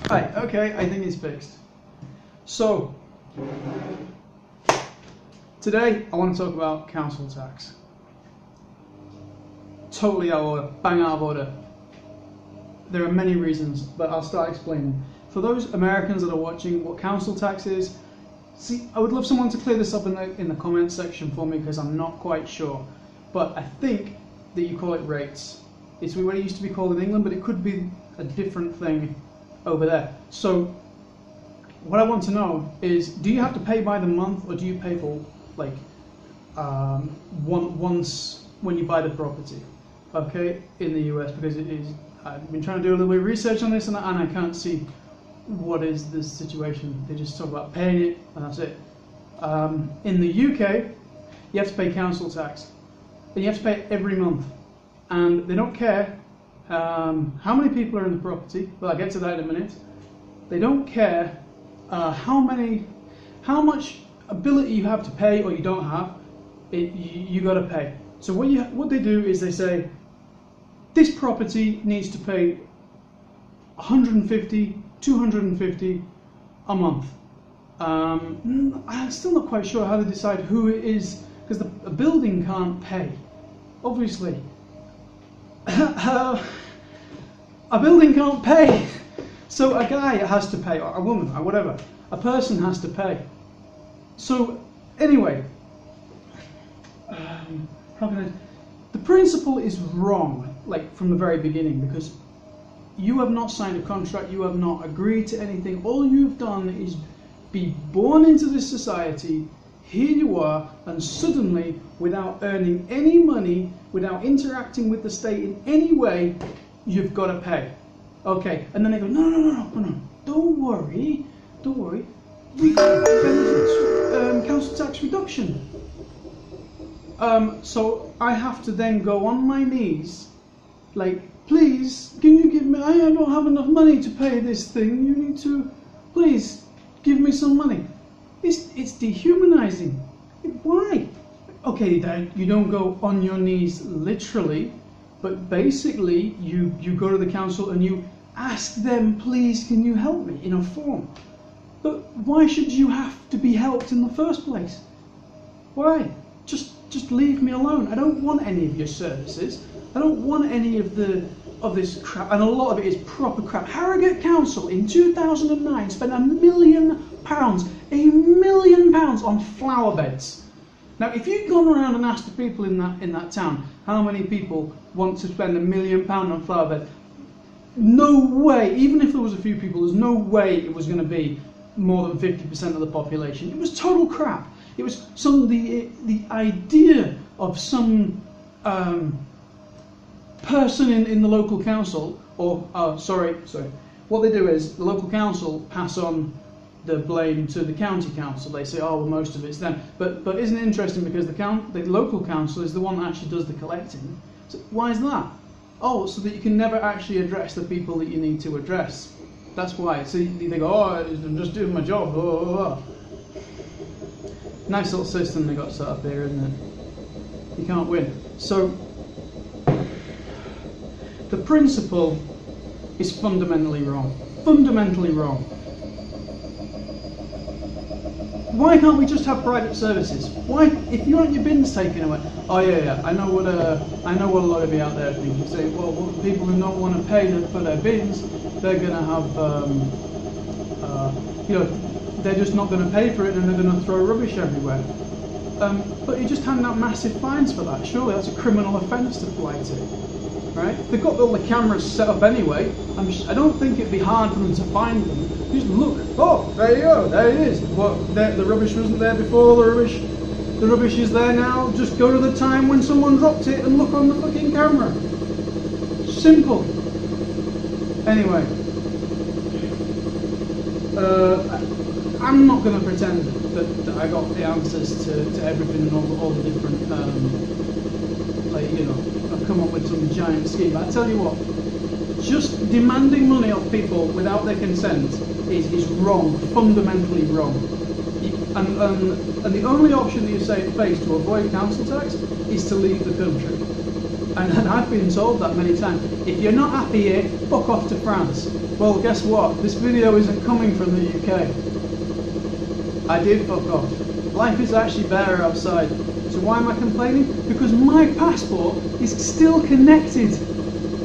Right, okay, I think it's fixed. So, today I want to talk about council tax. Totally out of order, bang out of order. There are many reasons, but I'll start explaining. For those Americans that are watching what council tax is, see, I would love someone to clear this up in the comments section for me because I'm not quite sure. But I think that you call it rates. It's what it used to be called in England, but it could be a different thing over there. So what I want to know is, do you have to pay by the month, or do you pay for like once when you buy the property? Okay, in the US, because it is. I've been trying to do a little bit of research on this, and I can't see what is the situation. They just talk about paying it, and that's it. In the UK, you have to pay council tax, and you have to pay it every month, and they don't care how many people are in the property. Well, I'll get to that in a minute. They don't care how much ability you have to pay or you don't have. You got to pay. So what they do is they say, this property needs to pay 150, 250 a month. I'm still not quite sure how they decide who it is, because a building can't pay, obviously. A building can't pay, so a guy has to pay, or a woman, or whatever. A person has to pay. So anyway, the principle is wrong, like from the very beginning, because you have not signed a contract, you have not agreed to anything. All you've done is be born into this society. Here you are, and suddenly, without earning any money, without interacting with the state in any way, you've got to pay. Okay, and then they go, no, don't worry, we got benefits, council tax reduction. So I have to then go on my knees, like, please, can you give me, I don't have enough money to pay this thing, you need to, please, give me some money. It's dehumanizing. Why? Okay, Dad, you don't go on your knees literally, but basically you go to the council and you ask them, please, can you help me, in a form. But why should you have to be helped in the first place? Why? Just leave me alone. I don't want any of your services. I don't want any of this crap, and a lot of it is proper crap. Harrogate Council in 2009 spent £1 million on flower beds. Now, if you'd gone around and asked the people in that town how many people want to spend £1 million on flower beds, no way, even if there was a few people, there's no way it was going to be more than 50% of the population. It was total crap. It was the idea of some person in the local council, or what they do is the local council pass on the blame to the county council. They say, oh, well, most of it's them. But isn't it interesting, because the local council is the one that actually does the collecting. So why is that? Oh, so that you can never actually address the people that you need to address. That's why. So they go, oh, I'm just doing my job. Blah, blah, blah. Nice little system they got set up here, isn't it? You can't win. So the principle is fundamentally wrong. Fundamentally wrong. Why can't we just have private services? Why, if you want your bins taken away? Oh yeah, I know what a lot of you out there think. You say, well, people who don't want to pay for their bins, they're going to have, they're just not going to pay for it, and they're going to throw rubbish everywhere. But you just hand out massive fines for that. Surely that's a criminal offence to fly to, right? They've got all the cameras set up anyway. I don't think it'd be hard for them to find them. Just look. Oh, there you go. There it is. The rubbish wasn't there before. The rubbish is there now. Just go to the time when someone dropped it and look on the fucking camera. Simple. Anyway, I'm not going to pretend that I got the answers to everything and all the different, I've come up with some giant scheme. But I tell you what, just demanding money off people without their consent is wrong, fundamentally wrong. And the only option that you face to avoid council tax is to leave the country. And I've been told that many times. If you're not happy here, fuck off to France. Well, guess what? This video isn't coming from the UK. I did fuck off. Life is actually better outside. So why am I complaining? Because my passport is still connected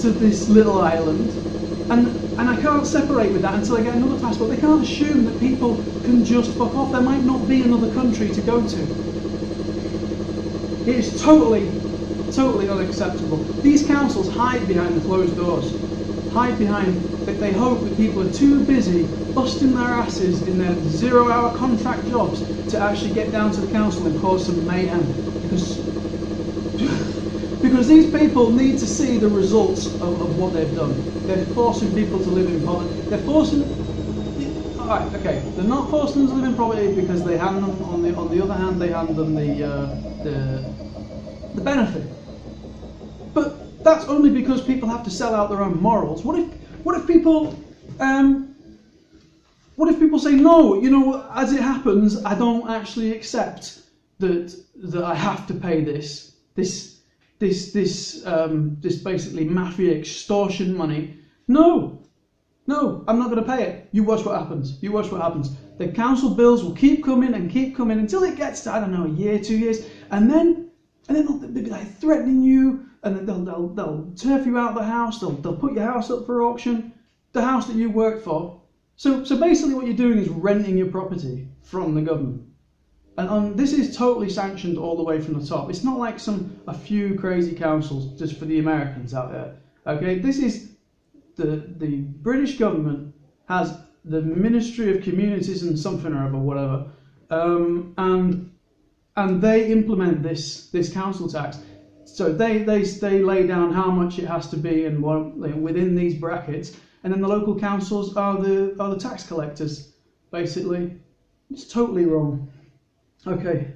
to this little island, and I can't separate with that until I get another passport. They can't assume that people can just fuck off. There might not be another country to go to. It is totally unacceptable. These councils hide behind the closed doors. Hide behind that they hope that people are too busy busting their asses in their 0-hour contract jobs to actually get down to the council and cause some mayhem. Because these people need to see the results of what they've done. They're forcing people to live in poverty. They're forcing... Alright, okay. They're not forcing them to live in poverty because they hand them, on the other hand, they hand them the benefit. But that's only because people have to sell out their own morals. What if people say, no, you know, as it happens, I don't actually accept that I have to pay this basically mafia extortion money. No, I'm not going to pay it. You watch what happens. You watch what happens. The council bills will keep coming until it gets to, I don't know, a year, 2 years, and then they'll be like threatening you, and then they'll turf you out of the house. They'll put your house up for auction, the house that you worked for. So basically, what you're doing is renting your property from the government. And this is totally sanctioned all the way from the top. It's not like a few crazy councils just for the Americans out there. Okay, this is the British government has the Ministry of Communities and something or other, whatever, and they implement this council tax. So they lay down how much it has to be and what within these brackets, and then the local councils are the tax collectors. Basically, it's totally wrong. Okay,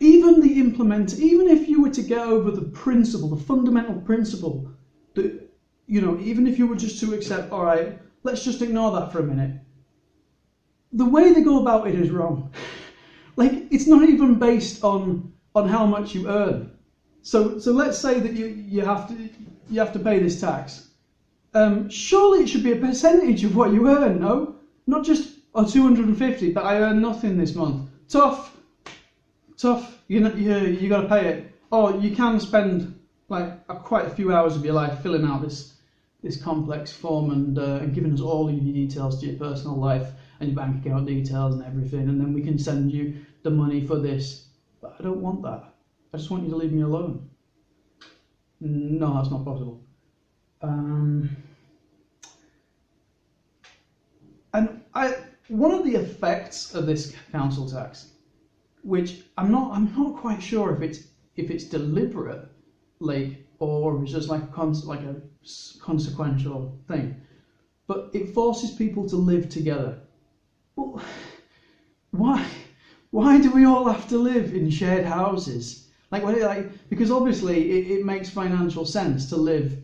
even if you were to get over the principle, the fundamental principle, that, you know, even if you were just to accept, all right, let's just ignore that for a minute. The way they go about it is wrong. Like, it's not even based on how much you earn. So let's say that you have to pay this tax. Surely it should be a percentage of what you earn, no? Not just 250, but I earn nothing this month. Tough. You got to pay it. Or you can spend like quite a few hours of your life filling out this complex form and giving us all of your details to your personal life and your bank account details and everything, and then we can send you the money for this. But I don't want that. I just want you to leave me alone. No, that's not possible. And one of the effects of this council tax, which I'm not quite sure if it's deliberate, like, or it's just like a consequential thing, but it forces people to live together. Well, why do we all have to live in shared houses? Because obviously it makes financial sense to live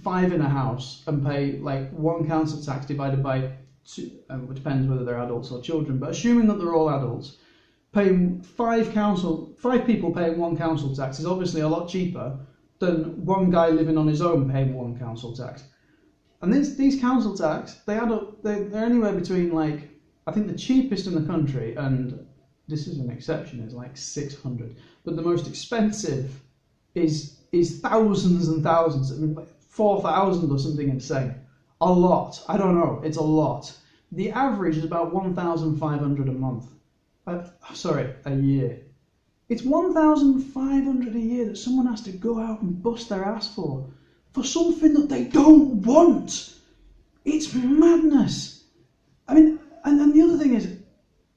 5 in a house and pay like 1 council tax divided by 2, it depends whether they're adults or children, but assuming that they're all adults, paying 5 people paying 1 council tax is obviously a lot cheaper than one guy living on his own paying 1 council tax. And these council tax, they add up, they're anywhere between, like, I think the cheapest in the country, and this is an exception, is like 600, but the most expensive is thousands and thousands, I mean, like 4,000 or something insane. A lot. I don't know. It's a lot. The average is about 1,500 a month. A year. It's 1,500 a year that someone has to go out and bust their ass for something that they don't want. It's madness. I mean, and the other thing is,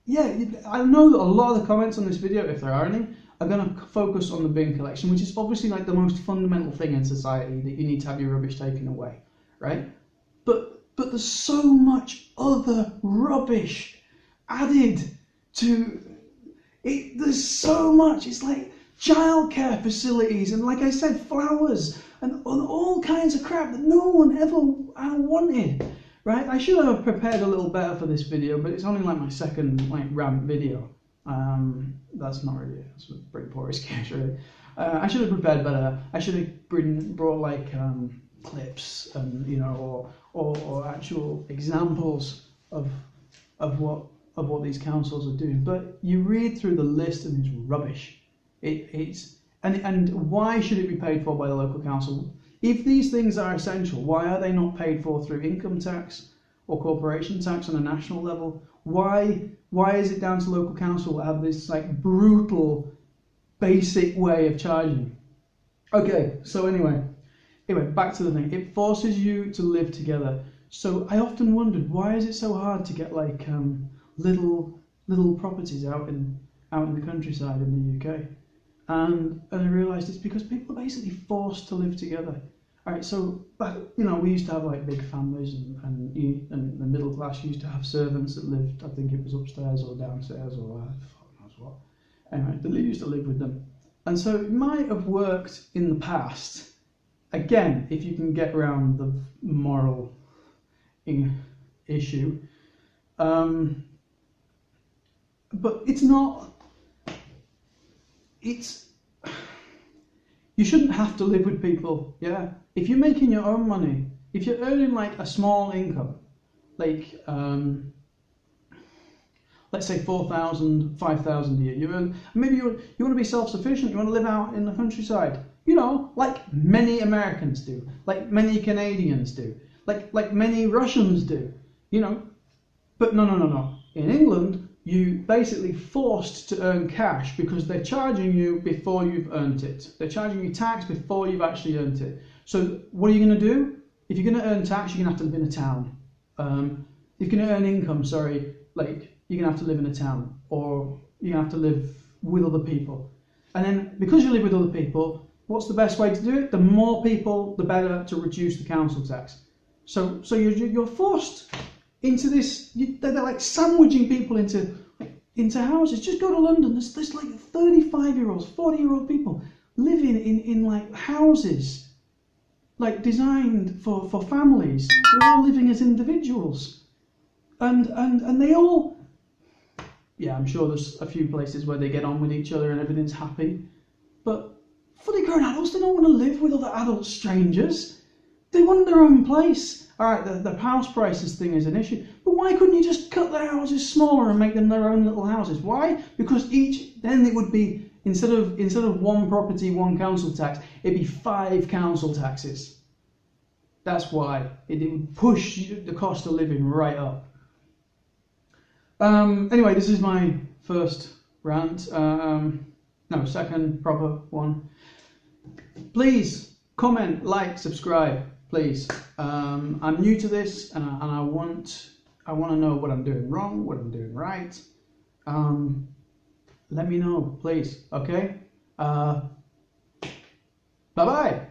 yeah, I know that a lot of the comments on this video, if there are any, are going to focus on the bin collection, which is obviously like the most fundamental thing in society, that you need to have your rubbish taken away, right? But there's so much other rubbish added to it. There's so much. It's like childcare facilities and, like I said, flowers and all kinds of crap that no one ever wanted, right? I should have prepared a little better for this video, but it's only like my second rant video. That's not really, that's a pretty poor excuse, really. I should have prepared better. I should have brought like clips and or actual examples of what these councils are doing. But you read through the list and it's rubbish. And why should it be paid for by the local council? If these things are essential, why are they not paid for through income tax or corporation tax on a national level? Why is it down to local council to have this like brutal, basic way of charging? Okay, so anyway, back to the thing. It forces you to live together. So I often wondered, why is it so hard to get like little properties out in the countryside in the UK? And I realised it's because people are basically forced to live together. All right, so back, we used to have like big families, and the middle class used to have servants that lived, I think it was upstairs or downstairs or fuck knows what. Anyway, they used to live with them, and so it might have worked in the past. Again, if you can get around the moral issue, but it's not. You shouldn't have to live with people, yeah? If you're making your own money, if you're earning like a small income, like, let's say 4,000, 5,000 a year, maybe you want to be self-sufficient, you want to live out in the countryside, like many Americans do, like many Canadians do, like many Russians do, But no. In England, you basically forced to earn cash because they're charging you before you've earned it. They're charging you tax before you've actually earned it. So what are you going to do? If you're going to earn tax, you're going to have to live in a town. If you're going to earn income, like you're going to have to live in a town, or you're going to have to live with other people. And then because you live with other people, what's the best way to do it? The more people, the better to reduce the council tax. So you're forced into this. They're like sandwiching people into houses. Just go to London. There's like 35-year-olds, 40-year-old people living in like houses, like designed for families. They're all living as individuals, and they all. Yeah, I'm sure there's a few places where they get on with each other and everything's happy, but fully grown adults, they don't want to live with other adult strangers. They want their own place. All right, the house prices thing is an issue, but why couldn't you just cut their houses smaller and make them their own little houses? Why? Because then it would be, instead of one property, one council tax, it'd be 5 council taxes. That's why. It would push the cost of living right up. Anyway, this is my first rant. No, second proper one. Please comment, like, subscribe. Please. I'm new to this, and I want to know what I'm doing wrong, what I'm doing right. Let me know, please. Okay. Bye bye.